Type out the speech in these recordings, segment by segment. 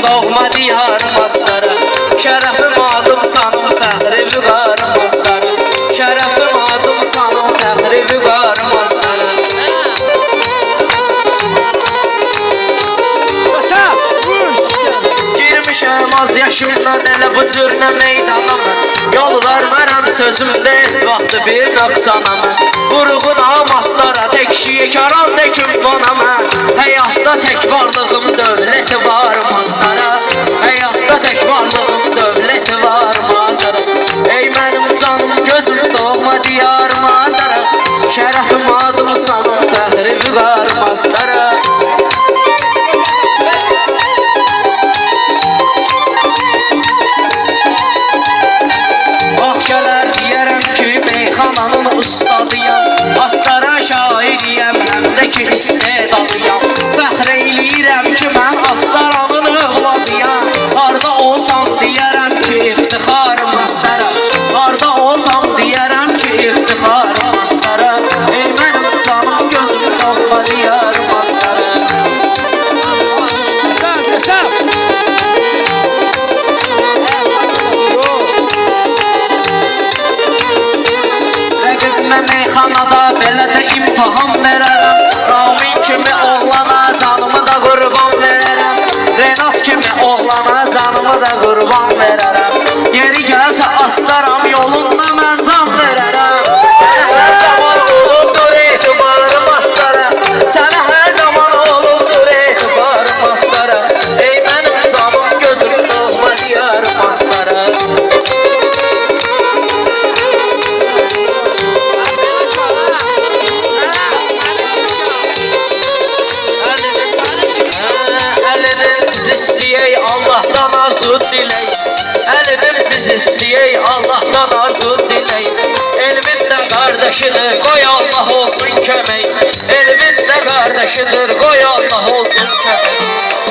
doğma diyarım aslara. Şərəfim adım sanım fəxri vüqarım aslara. Şərəfim adım sanım fəxri vüqarım aslara. Girmişəm az yaşımdan elə bu cürnə meydanama. Yol vermərəm sözümdə heç vaxtı bir nöqsanama. Vurğuna maslara tek şikaran tekim vanama. Həyatda tek varlığım dövləti var maslara. Həyatda tek varlığım dövləti var maslara. Ey mənim canım gözüm doğma diyar maslara. Şərəfim adım sanım fəxri vüqar maslara. Meyxananın ustadıyam, aslara şairiyəm, həm də ki istedadıyam. Fəxr eyləyirəm ki mən astaranın övladıyam. Harda olsam deyərəm ki iftixarım astara. Harda olsam deyərəm ki iftixarım astara. Ey mənim canım gözüm doğma diyarım astara. Meyxanada belə də imtahan verərəm. Ramin kimi oğlana canımı da qurban verərəm. Renat kimi oğlana canımı da qurban verərəm. Yeri gəlsə astaram yolunda mən can verərəm. Sənə hər zaman olubdur etibarım astara. Sənə hər zaman olubdur etibarım astara. Ey mənim canım gözüm doğma diyarım astara. Allah'tan arzu diley, elinin biz isteyey, Allah'tan arzu diley. Elbette kardeşidir, koy Allah olsun kömək. Elbette kardeşidir, koy Allah olsun kömək.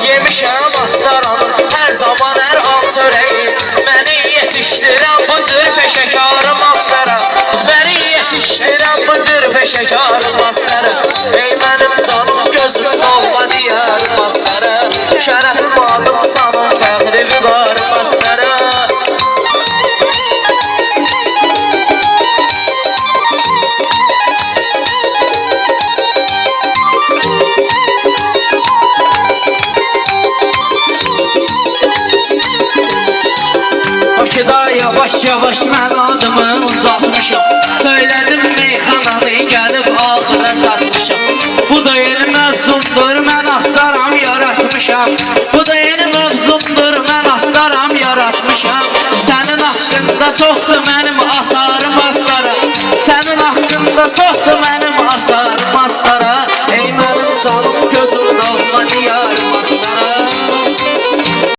Yemişəm astaranın her zaman her an çöreği. Beni yetiştirən bu cür peşəkarım astara. Beni yetiştirən bu cür peşəkarım astara. Ey mənim canım gözüm doğma diyarım astara. Şərəfim adım sanım fəxri vüqarım astara. Bakıda yavaş yavaş mən adımı uzatmışam. Söylədim meyxananı gəlib axıra çatmışam. Bu da yeni mövzumdur, mən astaram yaratmışam. Bu da yeni mövzumdur, mən astaram yaratmışam. Sənin haqqında çoxdur mənim asarım astara. Sənin haqqında çoxdur mənim asarım astara.